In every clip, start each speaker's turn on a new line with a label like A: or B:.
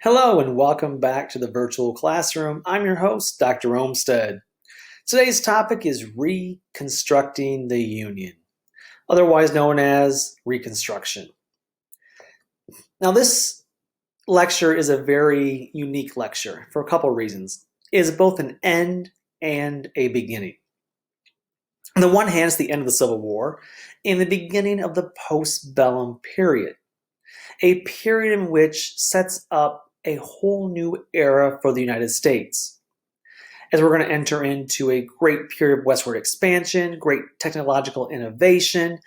A: Hello and welcome back to the virtual classroom. I'm your host, Dr. Olmsted. Today's topic is Reconstructing the Union, otherwise known as Reconstruction. Now, this lecture is a very unique lecture for a couple reasons. It is both an end and a beginning. On the one hand, it's the end of the Civil War and the beginning of the post-bellum period, a period in which sets up a whole new era for the United States, as we're going to enter into a great period of westward expansion, great technological innovation,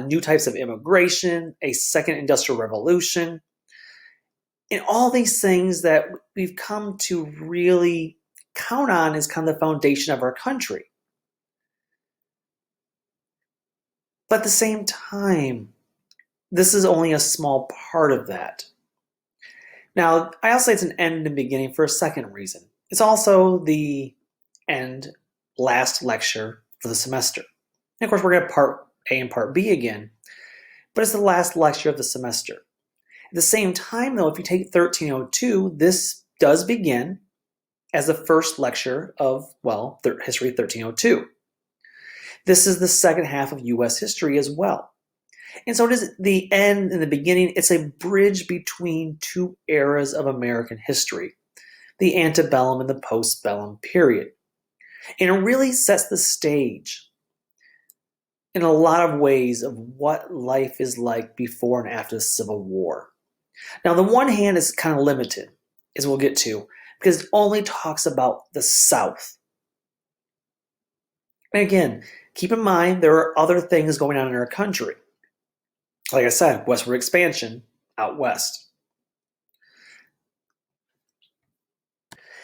A: new types of immigration, a second industrial revolution, and all these things that we've come to really count on as kind of the foundation of our country. But at the same time, this is only a small part of that. Now, I also say it's an end and beginning for a second reason. It's also the last lecture for the semester. And of course, we're going to have part A and part B again, but it's the last lecture of the semester. At the same time, though, if you take 1302, this does begin as the first lecture of, history of 1302. This is the second half of U.S. history as well. And so it is the end and the beginning. It's a bridge between two eras of American history, the antebellum and the postbellum period. And it really sets the stage in a lot of ways of what life is like before and after the Civil War. Now, on the one hand, it's kind of limited, as we'll get to, because it only talks about the South. And again, keep in mind there are other things going on in our country. Like I said, westward expansion out west.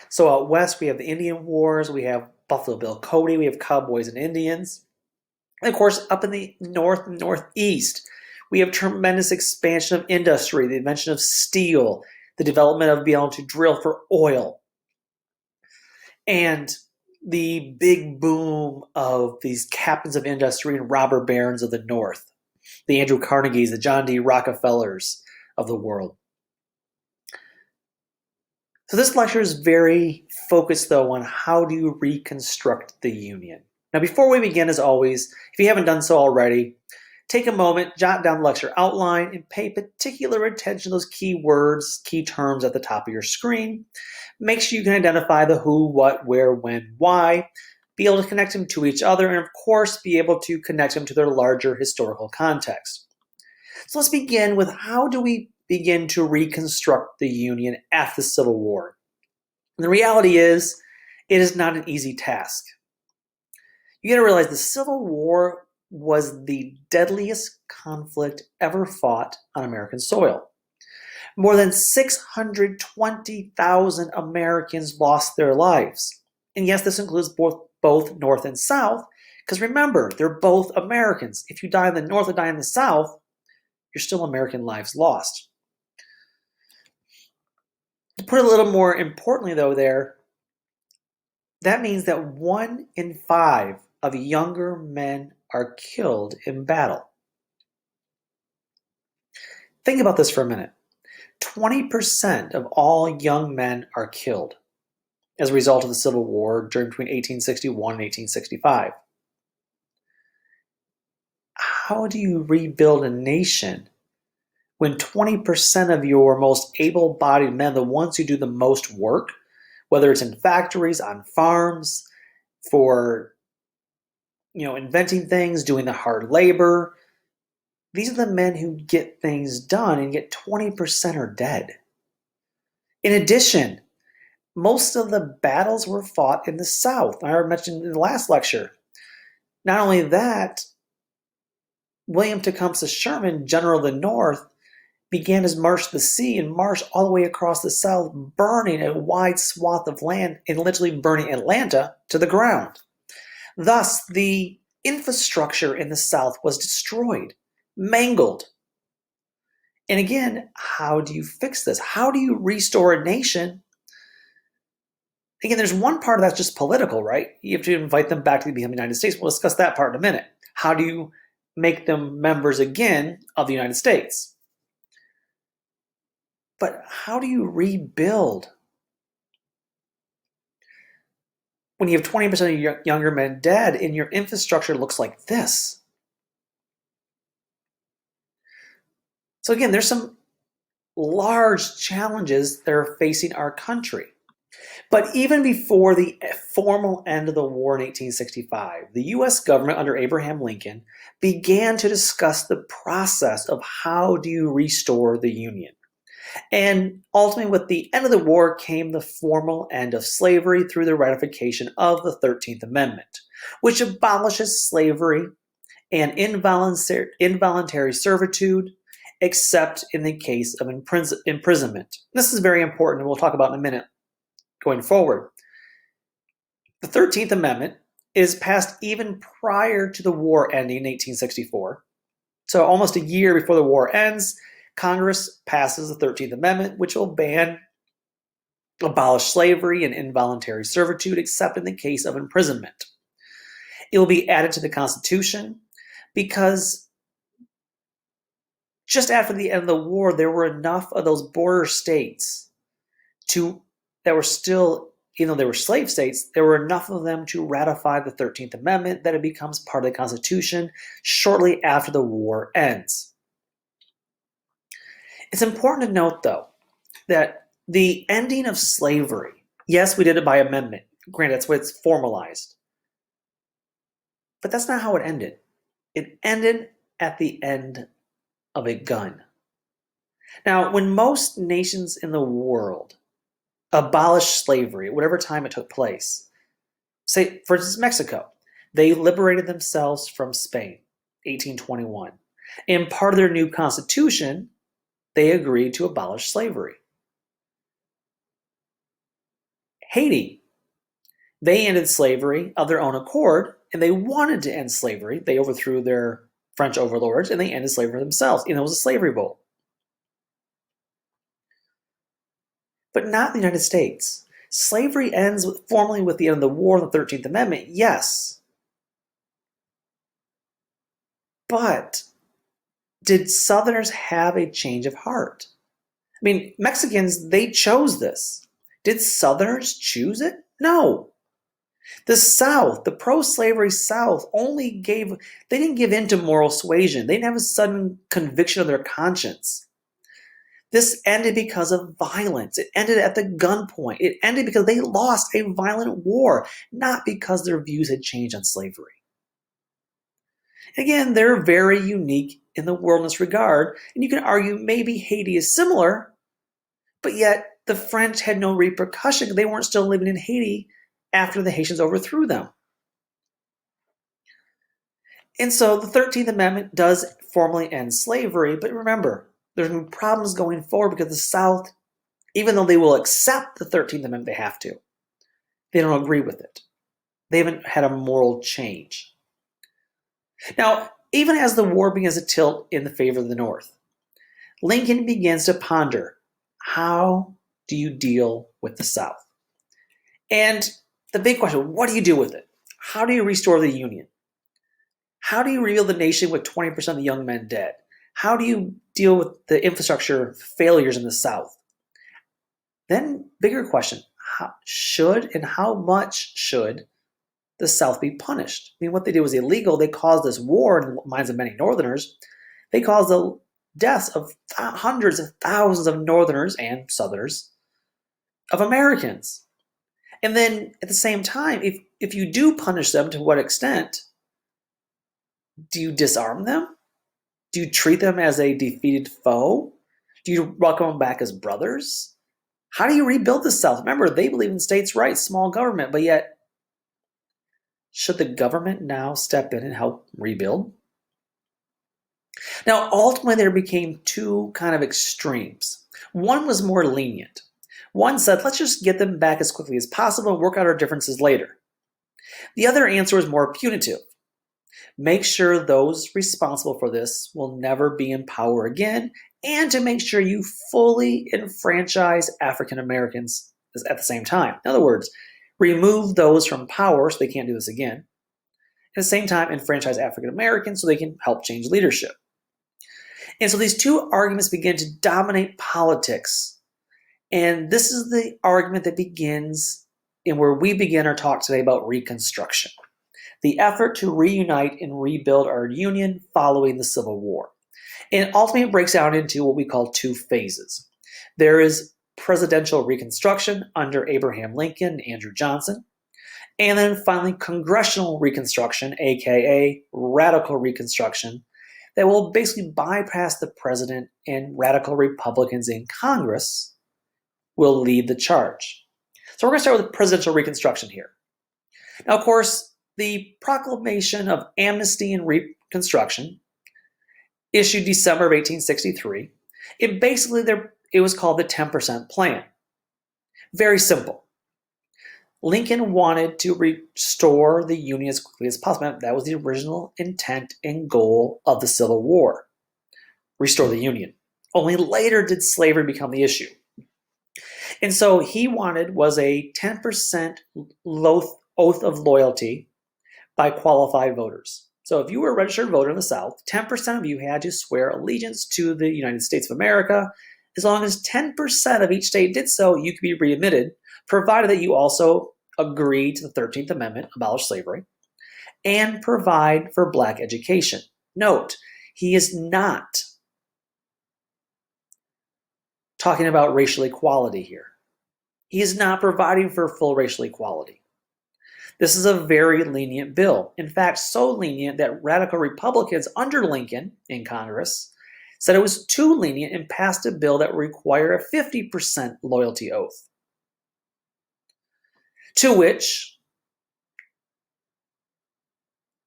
A: So out west, we have the Indian Wars, we have Buffalo Bill Cody, we have cowboys and Indians. And of course, up in the north and northeast, we have tremendous expansion of industry, the invention of steel, the development of being able to drill for oil, and the big boom of these captains of industry and robber barons of the north. The Andrew Carnegies, the John D. Rockefellers of the world. So this lecture is very focused, though, on how do you reconstruct the Union. Now, before we begin, as always, if you haven't done so already, take a moment, jot down the lecture outline, and pay particular attention to those key words, key terms at the top of your screen. Make sure you can identify the who, what, where, when, why, be able to connect them to each other, and of course, be able to connect them to their larger historical context. So let's begin with how do we begin to reconstruct the Union after the Civil War? And the reality is, it is not an easy task. You got to realize the Civil War was the deadliest conflict ever fought on American soil. More than 620,000 Americans lost their lives. And yes, this includes both North and South, because remember, they're both Americans. If you die in the North or die in the South, you're still American lives lost. To put it a little more importantly, though, that means that 1 in 5 of younger men are killed in battle. Think about this for a minute. 20% of all young men are killed as a result of the Civil War between 1861 and 1865. How do you rebuild a nation when 20% of your most able-bodied men, the ones who do the most work, whether it's in factories, on farms, for inventing things, doing the hard labor, these are the men who get things done, and yet 20% are dead. In addition, most of the battles were fought in the South. I already mentioned in the last lecture. Not only that, William Tecumseh Sherman, General of the North, began his march to the sea and marched all the way across the South, burning a wide swath of land and literally burning Atlanta to the ground. Thus, the infrastructure in the South was destroyed, mangled. And again, how do you fix this? How do you restore a nation? Again, there's one part of that's just political, right? You have to invite them back to become the United States. We'll discuss that part in a minute. How do you make them members again of the United States? But how do you rebuild when you have 20% of younger men dead and your infrastructure looks like this? So again, there's some large challenges that are facing our country. But even before the formal end of the war in 1865, the US government under Abraham Lincoln began to discuss the process of how do you restore the Union. And ultimately, with the end of the war came the formal end of slavery through the ratification of the 13th Amendment, which abolishes slavery and involuntary servitude, except in the case of imprisonment. This is very important, and we'll talk about in a minute going forward. The 13th Amendment is passed even prior to the war ending in 1864. So almost a year before the war ends, Congress passes the 13th Amendment, which will abolish slavery and involuntary servitude, except in the case of imprisonment. It will be added to the Constitution because just after the end of the war, there were enough of those border states that were still, even though they were slave states, there were enough of them to ratify the 13th Amendment that it becomes part of the Constitution shortly after the war ends. It's important to note, though, that the ending of slavery, yes, we did it by amendment. Granted, that's what it's formalized. But that's not how it ended. It ended at the end of a gun. Now, when most nations in the world abolished slavery, at whatever time it took place, say, for instance, Mexico, they liberated themselves from Spain, 1821. And part of their new constitution, they agreed to abolish slavery. Haiti, they ended slavery of their own accord, and they wanted to end slavery. They overthrew their French overlords, and they ended slavery themselves, and it was a slavery revolt. But not the United States. Slavery ends formally with the end of the war, the 13th Amendment, yes. But did Southerners have a change of heart? I mean, Mexicans, they chose this. Did Southerners choose it? No. The South, the pro-slavery South, they didn't give in to moral suasion. They didn't have a sudden conviction of their conscience. This ended because of violence. It ended at the gunpoint. It ended because they lost a violent war, not because their views had changed on slavery. Again, they're very unique in the world in this regard, and you can argue maybe Haiti is similar, but yet the French had no repercussion because they weren't still living in Haiti after the Haitians overthrew them. And so the 13th Amendment does formally end slavery, but remember, there's going to be problems going forward because the South, even though they will accept the 13th Amendment, they have to. They don't agree with it. They haven't had a moral change. Now, even as the war begins to tilt in the favor of the North, Lincoln begins to ponder, how do you deal with the South? And the big question, what do you do with it? How do you restore the Union? How do you rebuild the nation with 20% of the young men dead? How do you deal with the infrastructure failures in the South? Then, bigger question, how much should the South be punished? I mean, what they did was illegal. They caused this war in the minds of many Northerners. They caused the deaths of hundreds of thousands of Northerners and Southerners, of Americans. And then at the same time, if you do punish them, to what extent? Do you disarm them? Do you treat them as a defeated foe? Do you welcome them back as brothers? How do you rebuild the South? Remember, they believe in states' rights, small government, but yet, should the government now step in and help rebuild? Now, ultimately, there became two kind of extremes. One was more lenient. One said, let's just get them back as quickly as possible and work out our differences later. The other answer was more punitive. Make sure those responsible for this will never be in power again, and to make sure you fully enfranchise African Americans at the same time. In other words, remove those from power so they can't do this again. At the same time, enfranchise African Americans so they can help change leadership. And so these two arguments begin to dominate politics. And this is the argument that begins in where we begin our talk today about Reconstruction, the effort to reunite and rebuild our union following the Civil War. And ultimately, it breaks down into what we call two phases. There is presidential Reconstruction under Abraham Lincoln and Andrew Johnson. And then finally, congressional Reconstruction, aka radical Reconstruction, that will basically bypass the president, and radical Republicans in Congress will lead the charge. So we're going to start with presidential Reconstruction here. Now, of course, the Proclamation of Amnesty and Reconstruction, issued December of 1863, it was called the 10% Plan. Very simple. Lincoln wanted to restore the Union as quickly as possible. That was the original intent and goal of the Civil War. Restore the Union. Only later did slavery become the issue. And so he wanted was a 10% oath of loyalty by qualified voters. So if you were a registered voter in the South, 10% of you had to swear allegiance to the United States of America. As long as 10% of each state did so, you could be readmitted, provided that you also agree to the 13th Amendment, abolish slavery, and provide for black education. Note, he is not talking about racial equality here. He is not providing for full racial equality. This is a very lenient bill. In fact, so lenient that radical Republicans under Lincoln in Congress said it was too lenient and passed a bill that would require a 50% loyalty oath. To which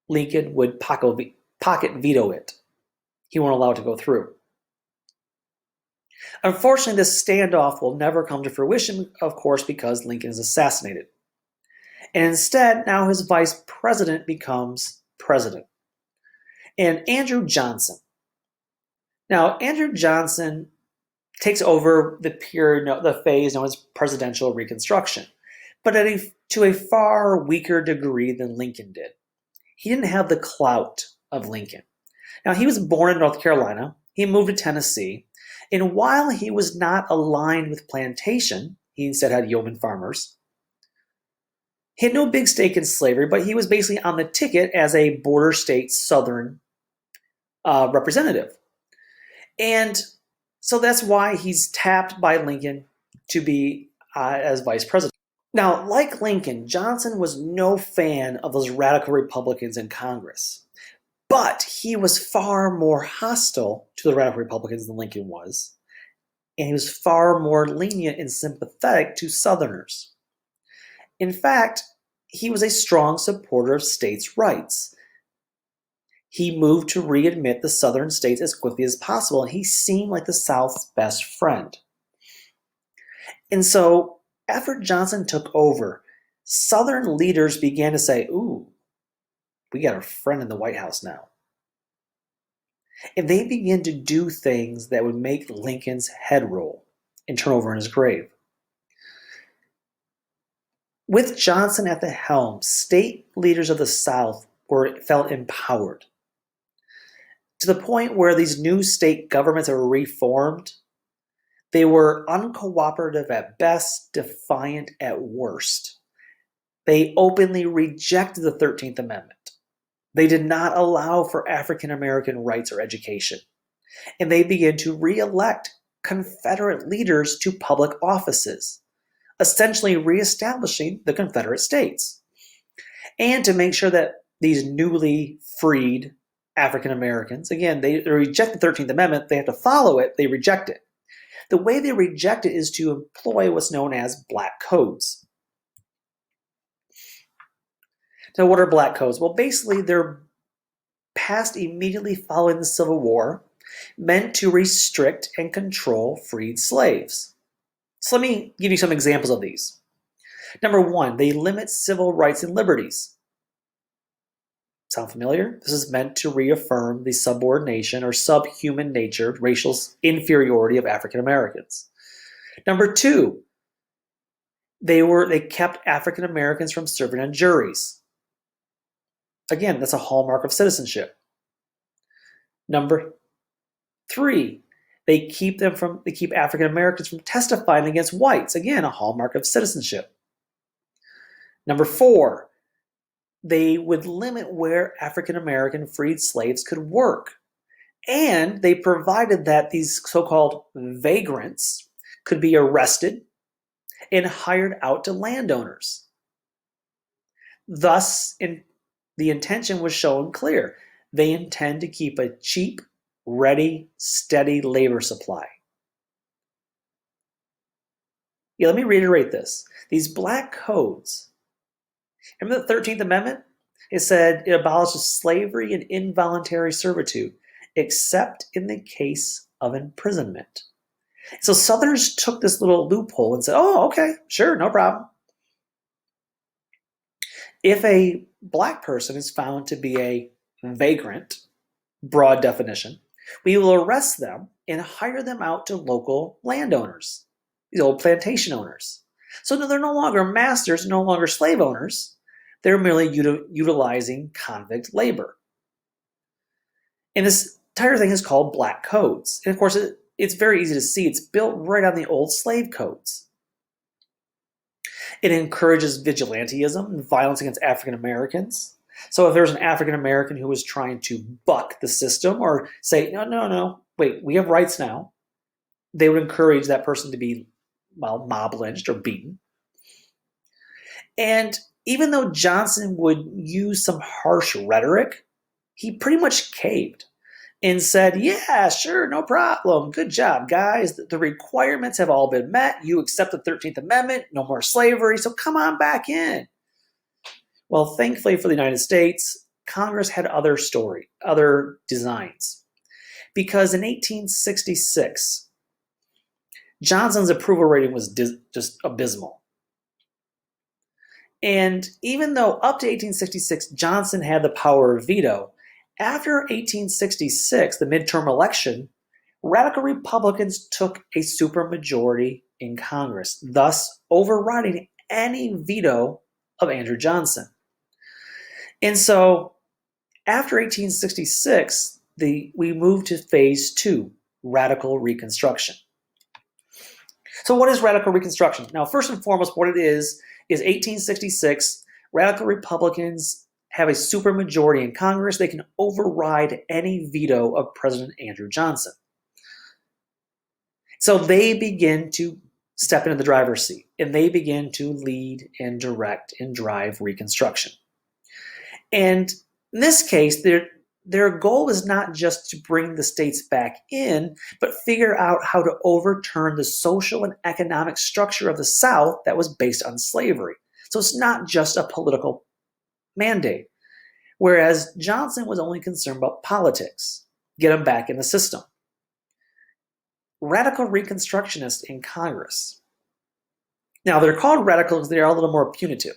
A: Lincoln would pocket veto it. He won't allow it to go through. Unfortunately, this standoff will never come to fruition, of course, because Lincoln is assassinated. And instead, now his vice president becomes president. And Andrew Johnson. Now, Andrew Johnson takes over the phase known as presidential Reconstruction, but to a far weaker degree than Lincoln did. He didn't have the clout of Lincoln. Now, he was born in North Carolina. He moved to Tennessee. And while he was not aligned with plantation, he instead had yeoman farmers. He had no big stake in slavery, but he was basically on the ticket as a border state Southern representative. And so that's why he's tapped by Lincoln to be as vice president. Now, like Lincoln, Johnson was no fan of those radical Republicans in Congress. But he was far more hostile to the radical Republicans than Lincoln was. And he was far more lenient and sympathetic to Southerners. In fact, he was a strong supporter of states' rights. He moved to readmit the Southern states as quickly as possible, and he seemed like the South's best friend. And so, after Johnson took over, Southern leaders began to say, ooh, we got a friend in the White House now. And they began to do things that would make Lincoln's head roll and turn over in his grave. With Johnson at the helm, state leaders of the South felt empowered to the point where these new state governments that were reformed, they were uncooperative at best, defiant at worst. They openly rejected the 13th Amendment. They did not allow for African American rights or education. And they began to re-elect Confederate leaders to public offices, essentially reestablishing the Confederate States. And to make sure that these newly freed African Americans, again, they reject the 13th Amendment, they have to follow it, they reject it. The way they reject it is to employ what's known as black codes. Now, what are black codes? Well, basically, they're passed immediately following the Civil War, meant to restrict and control freed slaves. So let me give you some examples of these. Number one, they limit civil rights and liberties. Sound familiar? This is meant to reaffirm the subordination or subhuman nature, racial inferiority of African Americans. Number two, they kept African Americans from serving on juries. Again, that's a hallmark of citizenship. Number 3, they keep African Americans from testifying against whites. Again, a hallmark of citizenship. Number 4, they would limit where African American freed slaves could work. And they provided that these so-called vagrants could be arrested and hired out to landowners. Thus, the intention was shown clear. They intend to keep a cheap, ready, steady labor supply. Yeah, let me reiterate this. These black codes, remember the 13th Amendment? It said it abolishes slavery and involuntary servitude, except in the case of imprisonment. So Southerners took this little loophole and said, oh, okay, sure, no problem. If a black person is found to be a vagrant, broad definition, we will arrest them and hire them out to local landowners, these old plantation owners. So they're no longer masters, no longer slave owners. They're merely utilizing convict labor. And this entire thing is called black codes. And of course, it's very easy to see. It's built right on the old slave codes. It encourages vigilantism and violence against African Americans. So if there's an African American who was trying to buck the system or say, no, wait, we have rights now, they would encourage that person to be, mob lynched or beaten. And even though Johnson would use some harsh rhetoric, he pretty much caved and said, yeah, sure, no problem. Good job, guys. The requirements have all been met. You accept the 13th Amendment, no more slavery, so come on back in. Well, thankfully for the United States, Congress had other designs. Because in 1866, Johnson's approval rating was just abysmal. And even though up to 1866, Johnson had the power of veto, after 1866, the midterm election, radical Republicans took a supermajority in Congress, thus overriding any veto of Andrew Johnson. And so after 1866, we moved to phase 2, radical Reconstruction. So what is radical Reconstruction? Now, first and foremost, what it is 1866, radical Republicans have a supermajority in Congress. They can override any veto of President Andrew Johnson. So they begin to step into the driver's seat, and they begin to lead and direct and drive Reconstruction. And in this case, their goal is not just to bring the states back in, but figure out how to overturn the social and economic structure of the South that was based on slavery. So it's not just a political mandate. Whereas Johnson was only concerned about politics, get them back in the system. Radical Reconstructionists in Congress. Now, they're called radical because they are a little more punitive.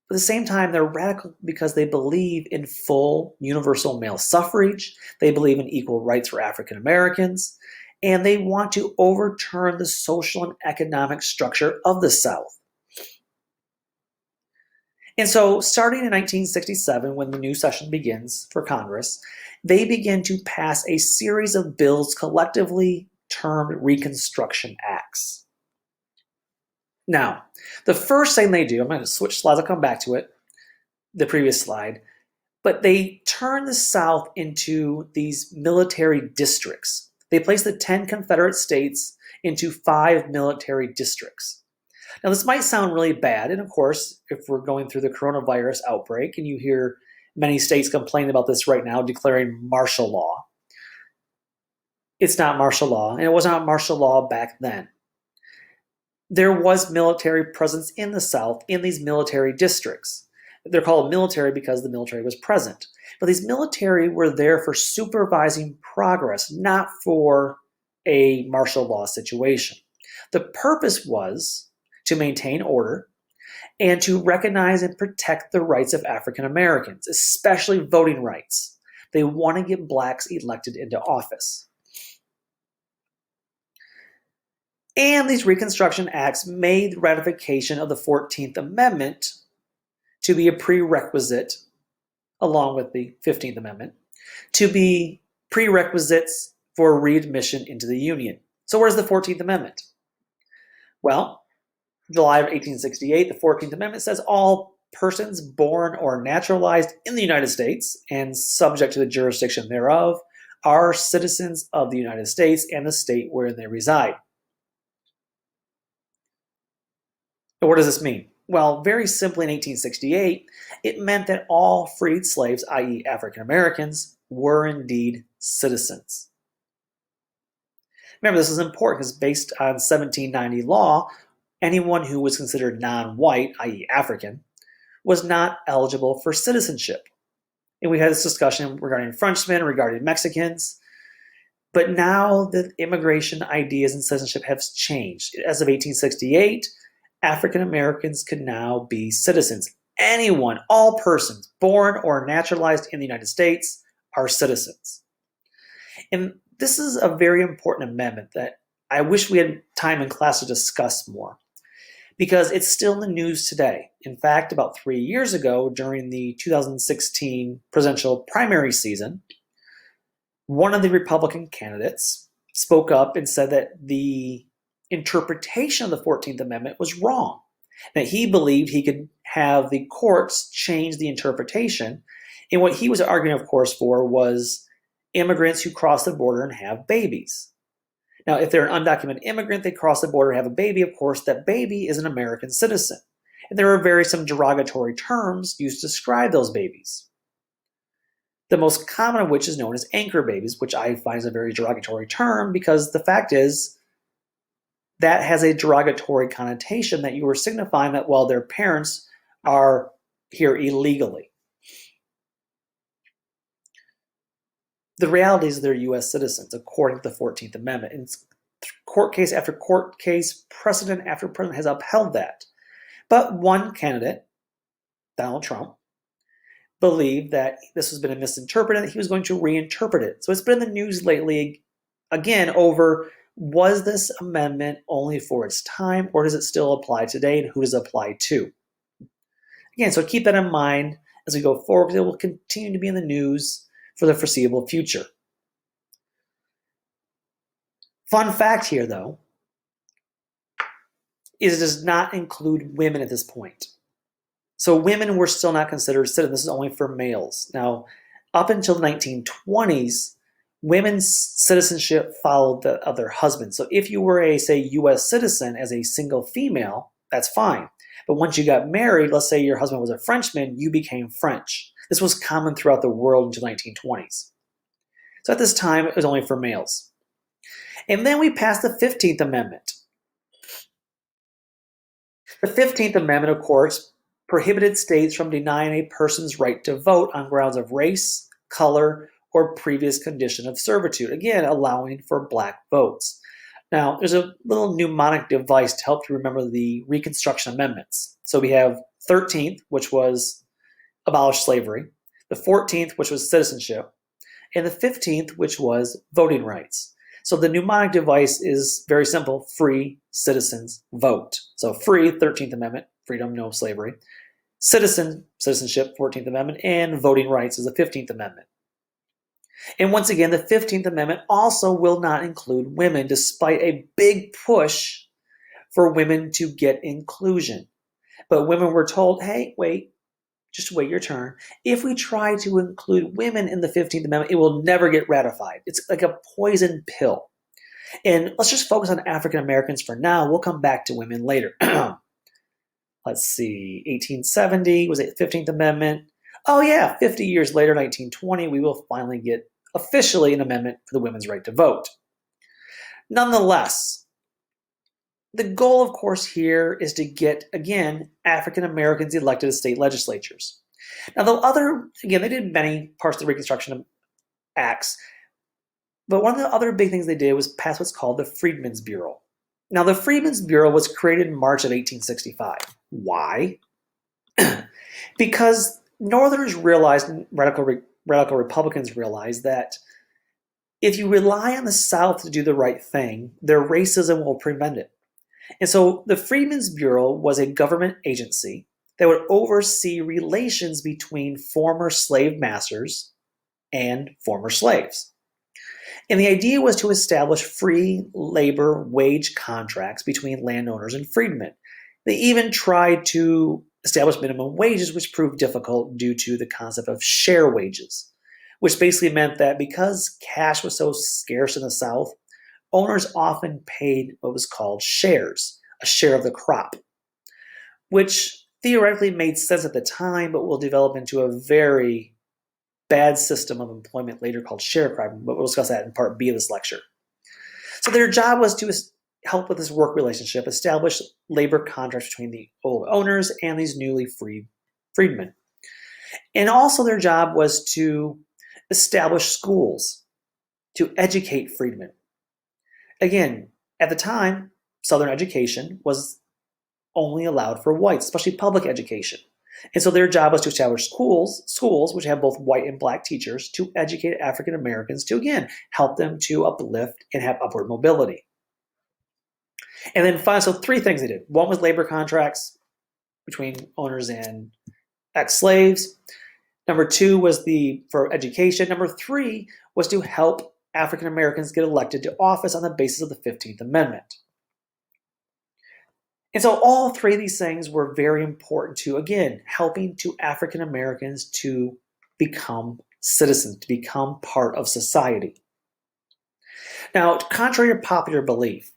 A: But at the same time, they're radical because they believe in full universal male suffrage, they believe in equal rights for African Americans, and they want to overturn the social and economic structure of the South. And so starting in 1967, when the new session begins for Congress, they begin to pass a series of bills collectively termed Reconstruction Acts. Now, the first thing they do, I'm going to switch slides, I'll come back to it, the previous slide, but they turn the South into these military districts. They place the 10 Confederate states into 5 military districts. Now, this might sound really bad, and of course, if we're going through the coronavirus outbreak, and you hear many states complaining about this right now, declaring martial law, it's not martial law, and it was not martial law back then. There was military presence in the South in these military districts. They're called military because the military was present. But these military were there for supervising progress, not for a martial law situation. The purpose was to maintain order and to recognize and protect the rights of African Americans, especially voting rights. They want to get blacks elected into office. And these Reconstruction Acts made ratification of the 14th Amendment to be a prerequisite, along with the 15th Amendment, to be prerequisites for readmission into the Union. So where's the 14th Amendment? Well, July of 1868, the 14th Amendment says all persons born or naturalized in the United States and subject to the jurisdiction thereof are citizens of the United States and the state wherein they reside. And what does this mean? Well, very simply in 1868, it meant that all freed slaves, i.e. African Americans, were indeed citizens. Remember, this is important because based on 1790 law, anyone who was considered non-white, i.e. African, was not eligible for citizenship. And we had this discussion regarding Frenchmen, regarding Mexicans. But now the immigration ideas and citizenship have changed. As of 1868, African Americans could now be citizens. Anyone, all persons born or naturalized in the United States are citizens. And this is a very important amendment that I wish we had time in class to discuss more, because it's still in the news today. In fact, about 3 years ago, during the 2016 presidential primary season, one of the Republican candidates spoke up and said that the interpretation of the 14th Amendment was wrong, that he believed he could have the courts change the interpretation. And what he was arguing, of course, for was immigrants who cross the border and have babies. Now, if they're an undocumented immigrant, they cross the border and have a baby, of course, that baby is an American citizen. And there are some derogatory terms used to describe those babies. The most common of which is known as anchor babies, which I find is a very derogatory term because the fact is that has a derogatory connotation that you are signifying that, well, their parents are here illegally. The reality is they're U.S. citizens, according to the 14th Amendment. And court case after court case, precedent after precedent has upheld that. But one candidate, Donald Trump, believed that this has been misinterpreted, that he was going to reinterpret it. So it's been in the news lately, again, over was this amendment only for its time, or does it still apply today, and who does it apply to? Again, so keep that in mind as we go forward, because it will continue to be in the news for the foreseeable future. Fun fact here, though, is it does not include women at this point. So women were still not considered citizens. This is only for males. Now, up until the 1920s, women's citizenship followed that of their husbands. So if you were a, say, U.S. citizen as a single female, that's fine. But once you got married, let's say your husband was a Frenchman, you became French. This was common throughout the world until the 1920s. So at this time, it was only for males. And then we passed the 15th Amendment. The 15th Amendment, of course, prohibited states from denying a person's right to vote on grounds of race, color, or previous condition of servitude, again, allowing for black votes. Now, there's a little mnemonic device to help you remember the Reconstruction Amendments. So we have 13th, which was abolish slavery, the 14th, which was citizenship, and the 15th, which was voting rights. So the mnemonic device is very simple: free citizens vote. So free, 13th Amendment, freedom, no slavery. Citizenship, 14th Amendment, and voting rights is the 15th Amendment. And once again, the 15th Amendment also will not include women, despite a big push for women to get inclusion. But women were told, hey, wait, just wait your turn. If we try to include women in the 15th Amendment, it will never get ratified. It's like a poison pill. And let's just focus on African Americans for now. We'll come back to women later. Let's see, 1870, was it 15th Amendment? Oh yeah, 50 years later, 1920, we will finally get officially an amendment for the women's right to vote. Nonetheless, the goal, of course, here is to get, again, African Americans elected to state legislatures. Now, they did many parts of the Reconstruction Acts, but one of the other big things they did was pass what's called the Freedmen's Bureau. Now, the Freedmen's Bureau was created in March of 1865. Why? Because Northerners realized, and radical Republicans realized, that if you rely on the South to do the right thing, their racism will prevent it. And so the Freedmen's Bureau was a government agency that would oversee relations between former slave masters and former slaves. And the idea was to establish free labor wage contracts between landowners and freedmen. They even tried to establish minimum wages, which proved difficult due to the concept of share wages, which basically meant that because cash was so scarce in the South, owners often paid what was called shares, a share of the crop, which theoretically made sense at the time, but will develop into a very bad system of employment later called sharecropping, but we'll discuss that in part B of this lecture. So their job was to help with this work relationship, establish labor contracts between the old owners and these newly freed freedmen. And also their job was to establish schools, to educate freedmen. Again, at the time, Southern education was only allowed for whites, especially public education. And so their job was to establish schools which have both white and black teachers to educate African Americans to, again, help them to uplift and have upward mobility. And then finally, so three things they did. One was labor contracts between owners and ex-slaves. Number two was for education. Number three was to help African Americans get elected to office on the basis of the 15th Amendment. And so all three of these things were very important to, again, helping to African Americans to become citizens, to become part of society. Now, contrary to popular belief,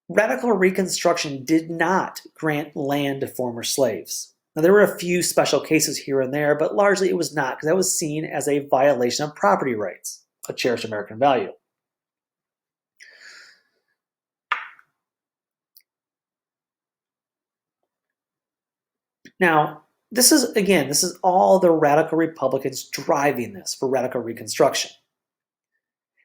A: radical Reconstruction did not grant land to former slaves. Now, there were a few special cases here and there, but largely it was not, because that was seen as a violation of property rights, a cherished American value. Now, this is all the radical Republicans driving this for radical Reconstruction.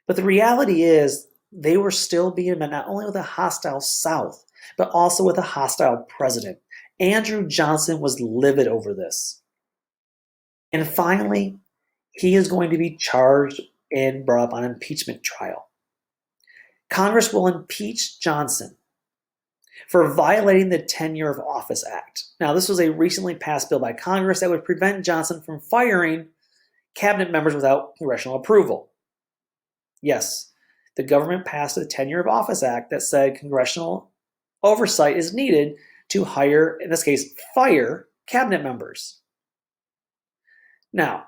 A: But the reality is they were still being met not only with a hostile South, but also with a hostile president. Andrew Johnson was livid over this. And finally, he is going to be charged and brought up on impeachment trial. Congress will impeach Johnson for violating the Tenure of Office Act. Now, this was a recently passed bill by Congress that would prevent Johnson from firing cabinet members without congressional approval. Yes, the government passed the Tenure of Office Act that said congressional oversight is needed to hire, in this case, fire cabinet members. Now,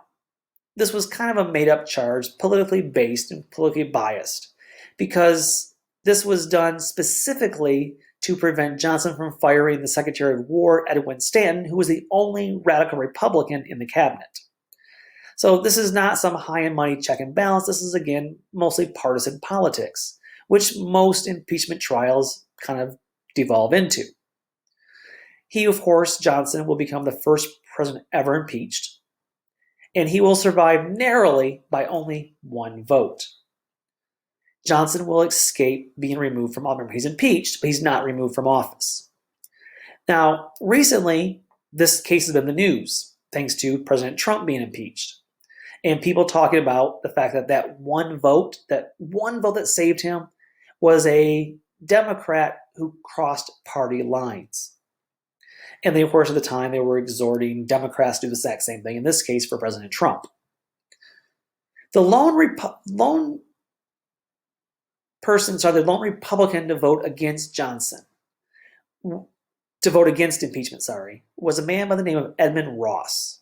A: this was kind of a made-up charge, politically based and politically biased, because this was done specifically to prevent Johnson from firing the Secretary of War, Edwin Stanton, who was the only radical Republican in the cabinet. So this is not some high and mighty check and balance. This is, again, mostly partisan politics, which most impeachment trials kind of devolve into. He, of course, Johnson, will become the first president ever impeached, and he will survive narrowly by only one vote. Johnson will escape being removed from office. He's impeached, but he's not removed from office. Now, recently, this case has been in the news, thanks to President Trump being impeached. And people talking about the fact that that one vote that saved him was a Democrat who crossed party lines. And they, of course, at the time, they were exhorting Democrats to do the exact same thing, in this case for President Trump. The lone Republican to vote against Johnson, to vote against impeachment, was a man by the name of Edmund Ross.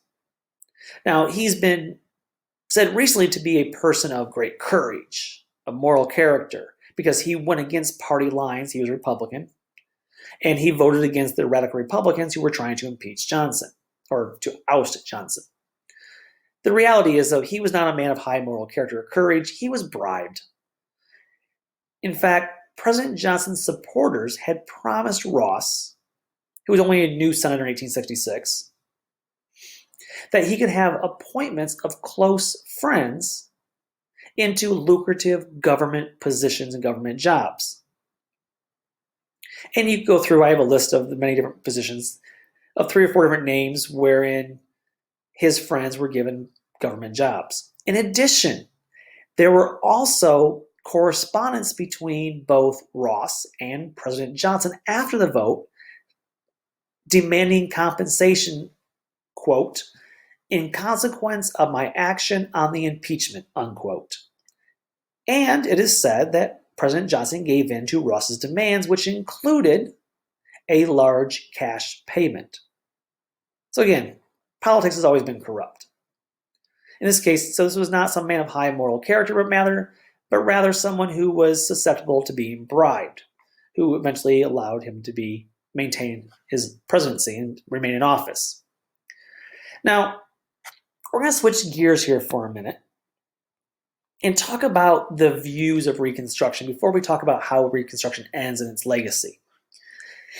A: Now, he's been said recently to be a person of great courage, of moral character, because he went against party lines. He was Republican, and he voted against the radical Republicans who were trying to impeach Johnson, or to oust Johnson. The reality is, though, he was not a man of high moral character or courage. He was bribed. In fact, President Johnson's supporters had promised Ross, who was only a new senator in 1866, that he could have appointments of close friends into lucrative government positions and government jobs. And you can go through, I have a list of the many different positions of 3 or 4 different names wherein his friends were given government jobs. In addition, there were also correspondence between both Ross and President Johnson after the vote, demanding compensation, quote, in consequence of my action on the impeachment, unquote. And it is said that President Johnson gave in to Russ's demands, which included a large cash payment. So again, politics has always been corrupt. In this case, so this was not some man of high moral character, but rather someone who was susceptible to being bribed, who eventually allowed him to maintain his presidency and remain in office. Now, we're going to switch gears here for a minute and talk about the views of Reconstruction before we talk about how Reconstruction ends and its legacy.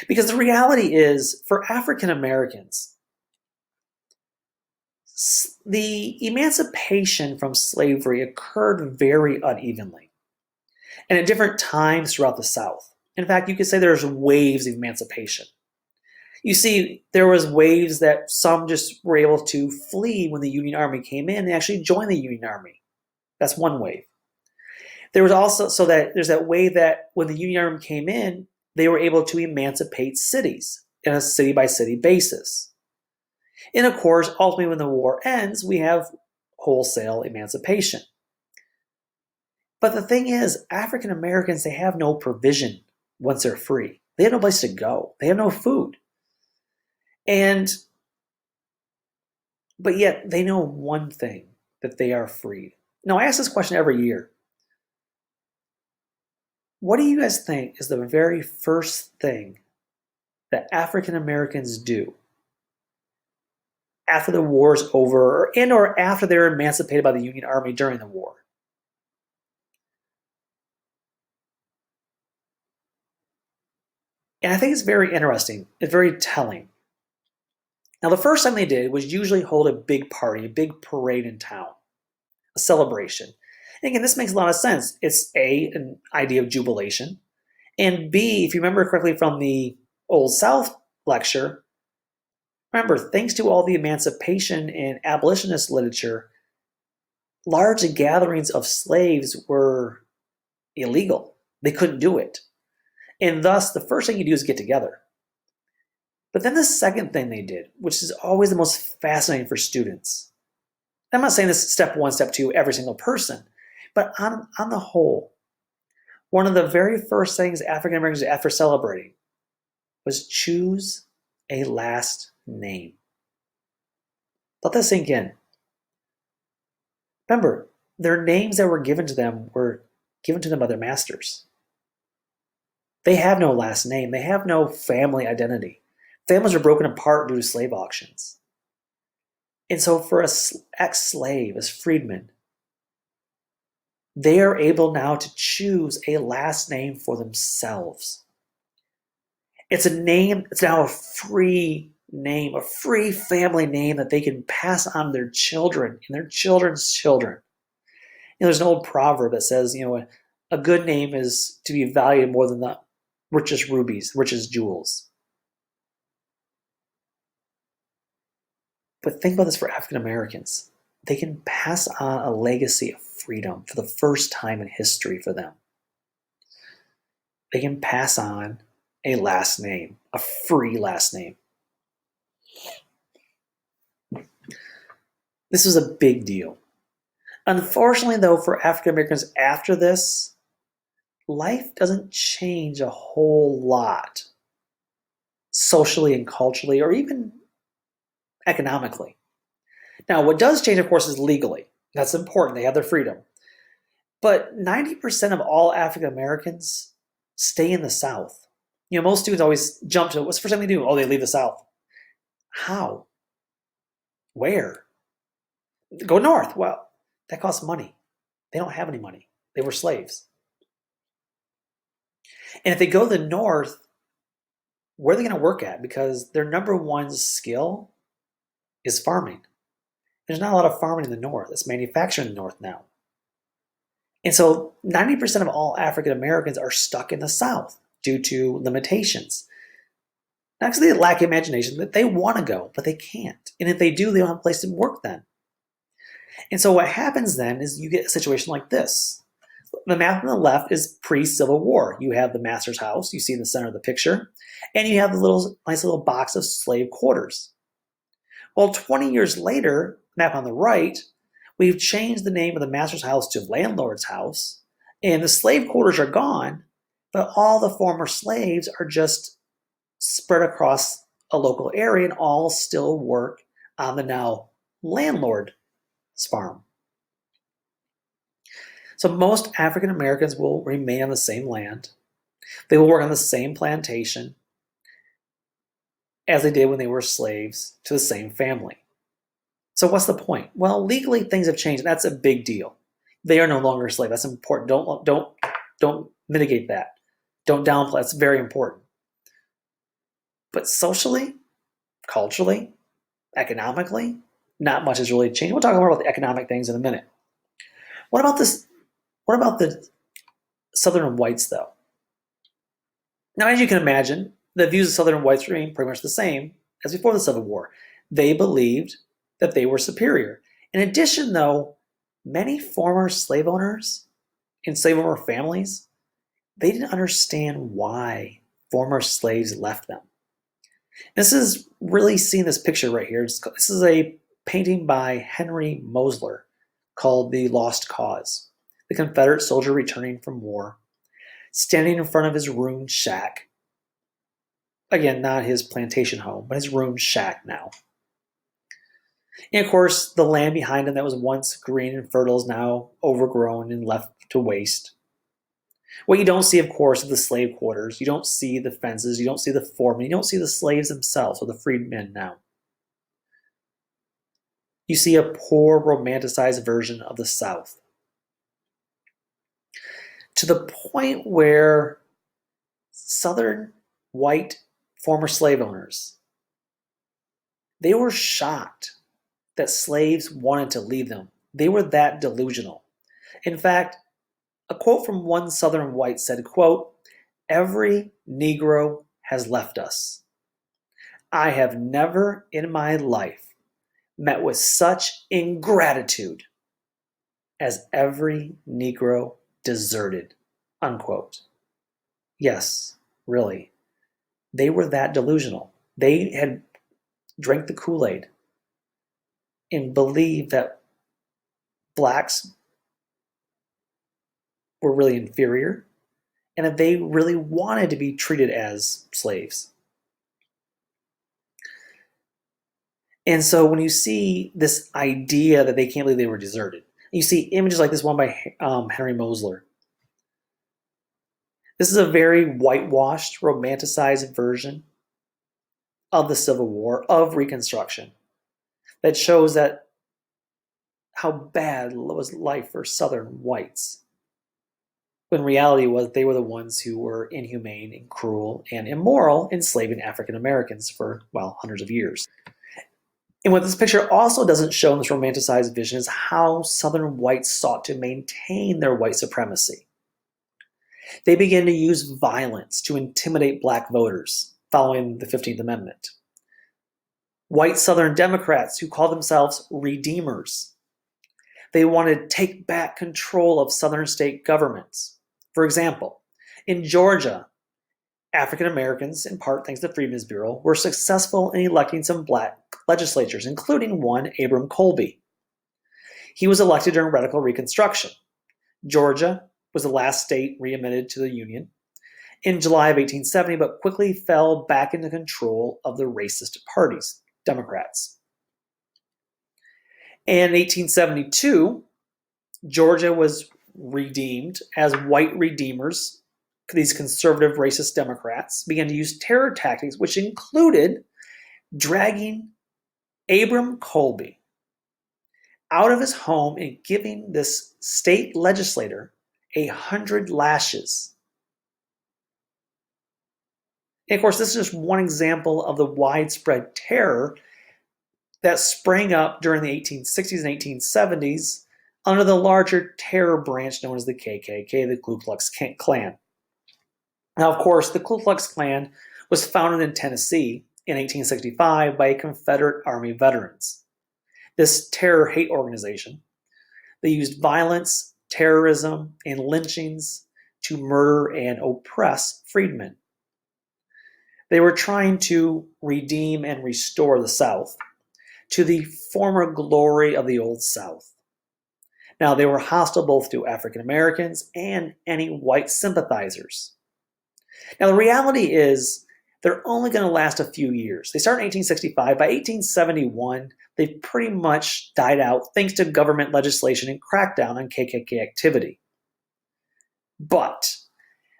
A: Because the reality is, for African Americans, the emancipation from slavery occurred very unevenly and at different times throughout the South. In fact, you could say there's waves of emancipation. You see, there was waves that some just were able to flee when the Union Army came in and actually join the Union Army. That's one wave. There was also there's that wave that when the Union Army came in, they were able to emancipate cities in a city-by-city basis. And of course, ultimately when the war ends, we have wholesale emancipation. But the thing is, African Americans, they have no provision once they're free. They have no place to go. They have no food. But yet they know one thing, that they are free. Now, I ask this question every year. What do you guys think is the very first thing that African Americans do after the war's over or after they're emancipated by the Union Army during the war? And I think it's very interesting. It's very telling. Now, the first thing they did was usually hold a big party, a big parade in town, a celebration. And again, this makes a lot of sense. It's an idea of jubilation. And B, if you remember correctly from the Old South lecture, remember, thanks to all the emancipation and abolitionist literature, large gatherings of slaves were illegal. They couldn't do it. And thus, the first thing you do is get together. But then the second thing they did, which is always the most fascinating for students. I'm not saying this is step one, step two, every single person, but on the whole, one of the very first things African Americans did after celebrating was choose a last name. Let that sink in. Remember, their names that were given to them by their masters. They have no last name. They have no family identity. Families are broken apart due to slave auctions. And so for an ex-slave, as freedmen, they are able now to choose a last name for themselves. It's a name, it's now a free name, a free family name that they can pass on to their children and their children's children. There's an old proverb that says, a good name is to be valued more than the richest rubies, richest jewels. But think about this for African Americans. They can pass on a legacy of freedom for the first time in history for them. They can pass on a last name, a free last name. This was a big deal. Unfortunately, though, for African Americans after this, life doesn't change a whole lot socially and culturally, or even economically. Now, what does change, of course, is legally. That's important. They have their freedom. But 90% of all African Americans stay in the South. Most students always jump to, what's the first thing they do? Oh, they leave the South. How? Where? Go north. Well, that costs money. They don't have any money. They were slaves. And if they go to the north, where are they going to work at? Because their number one skill is farming. There's not a lot of farming in the north. It's manufacturing in the north now. And so 90% of all African Americans are stuck in the South due to limitations. Not because they lack imagination, that they want to go, but they can't. And if they do, they don't have a place to work then. And so what happens then is you get a situation like this. The map on the left is pre-Civil War. You have the master's house, you see in the center of the picture, and you have the nice little box of slave quarters. Well, 20 years later, map on the right, we've changed the name of the master's house to landlord's house, And the slave quarters are gone, but all the former slaves are just spread across a local area and all still work on the now landlord's farm. So most African Americans will remain on the same land. They will work on the same plantation as they did when they were slaves to the same family. So what's the point? Well, legally things have changed, and that's a big deal. They are no longer slaves. That's important. Don't mitigate that. Don't downplay. That's very important. But socially, culturally, economically, not much has really changed. We'll talk more about the economic things in a minute. What about this? What about the Southern whites, though? Now, as you can imagine, the views of Southern whites remain pretty much the same as before the Civil War. They believed that they were superior. In addition, though, many former slave owners and slave owner families, they didn't understand why former slaves left them. This is really seen this picture right here. This is a painting by Henry Mosler called The Lost Cause. The Confederate soldier returning from war, standing in front of his ruined shack. Again, not his plantation home, but his ruined shack now. And of course, the land behind him that was once green and fertile is now overgrown and left to waste. What you don't see, of course, is the slave quarters. You don't see the fences. You don't see the foremen. You don't see the slaves themselves or the freedmen now. You see a poor, romanticized version of the South. To the point where Southern white former slave owners, they were shocked that slaves wanted to leave them. They were that delusional. In fact, a quote from one Southern white said, quote, "Every Negro has left us. I have never in my life met with such ingratitude as every Negro deserted," unquote. Yes, really. They were that delusional. They had drank the Kool-Aid and believed that blacks were really inferior and that they really wanted to be treated as slaves. And so when you see this idea that they can't believe they were deserted, you see images like this one by Henry Mosler. This is a very whitewashed, romanticized version of the Civil War, of Reconstruction, that shows that how bad was life for Southern whites. When reality was they were the ones who were inhumane and cruel and immoral, enslaving African Americans for, well, hundreds of years. And what this picture also doesn't show in this romanticized vision is how Southern whites sought to maintain their white supremacy. They began to use violence to intimidate black voters following the 15th Amendment. White Southern Democrats who called themselves redeemers. They wanted to take back control of Southern state governments. For example, in Georgia, African Americans, in part thanks to the Freedmen's Bureau, were successful in electing some black legislatures, including one, Abram Colby. He was elected during radical Reconstruction. Georgia was the last state readmitted to the Union in July of 1870, but quickly fell back into control of the racist parties, Democrats. And in 1872, Georgia was redeemed as white redeemers. These conservative racist Democrats began to use terror tactics, which included dragging Abram Colby out of his home and giving this state legislator 100 lashes. And of course, this is just one example of the widespread terror that sprang up during the 1860s and 1870s under the larger terror branch known as the KKK, the Ku Klux Klan. Now, of course, the Ku Klux Klan was founded in Tennessee in 1865 by Confederate Army veterans. This terror hate organization, they used violence, terrorism, and lynchings to murder and oppress freedmen. They were trying to redeem and restore the South to the former glory of the Old South. Now, they were hostile both to African Americans and any white sympathizers. Now, the reality is they're only going to last a few years. They start in 1865. By 1871, they've pretty much died out thanks to government legislation and crackdown on KKK activity. But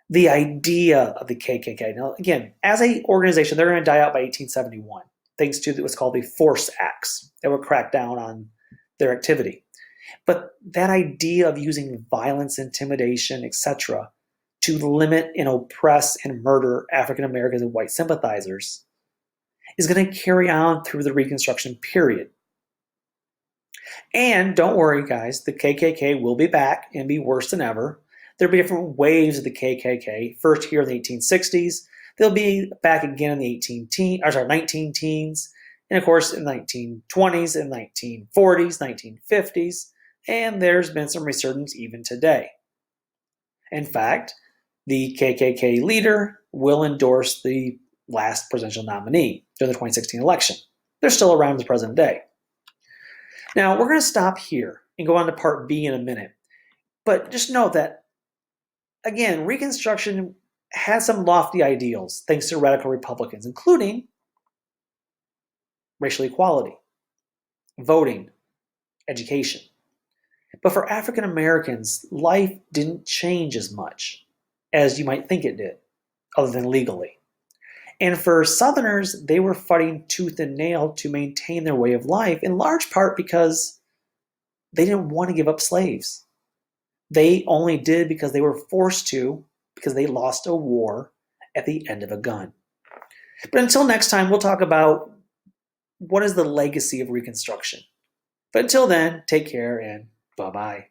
A: the idea of the KKK, now again, as an organization, they're going to die out by 1871, thanks to what's called the Force Acts that would crack down on their activity. But that idea of using violence, intimidation, etc., to limit and oppress and murder African Americans and white sympathizers is going to carry on through the Reconstruction period. And don't worry, guys, the KKK will be back and be worse than ever. There'll be different waves of the KKK. First here in the 1860s, they'll be back again in the 19 teens, and of course in the 1920s and 1940s, 1950s, and there's been some resurgence even today. In fact, the KKK leader will endorse the last presidential nominee during the 2016 election. They're still around the present day. Now, we're going to stop here and go on to part B in a minute. But just note that, again, Reconstruction has some lofty ideals thanks to radical Republicans, including racial equality, voting, education. But for African Americans, life didn't change as much as you might think it did, other than legally. And for Southerners, they were fighting tooth and nail to maintain their way of life, in large part because they didn't want to give up slaves. They only did because they were forced to, because they lost a war at the end of a gun. But until next time, we'll talk about what is the legacy of Reconstruction. But until then, take care and bye-bye.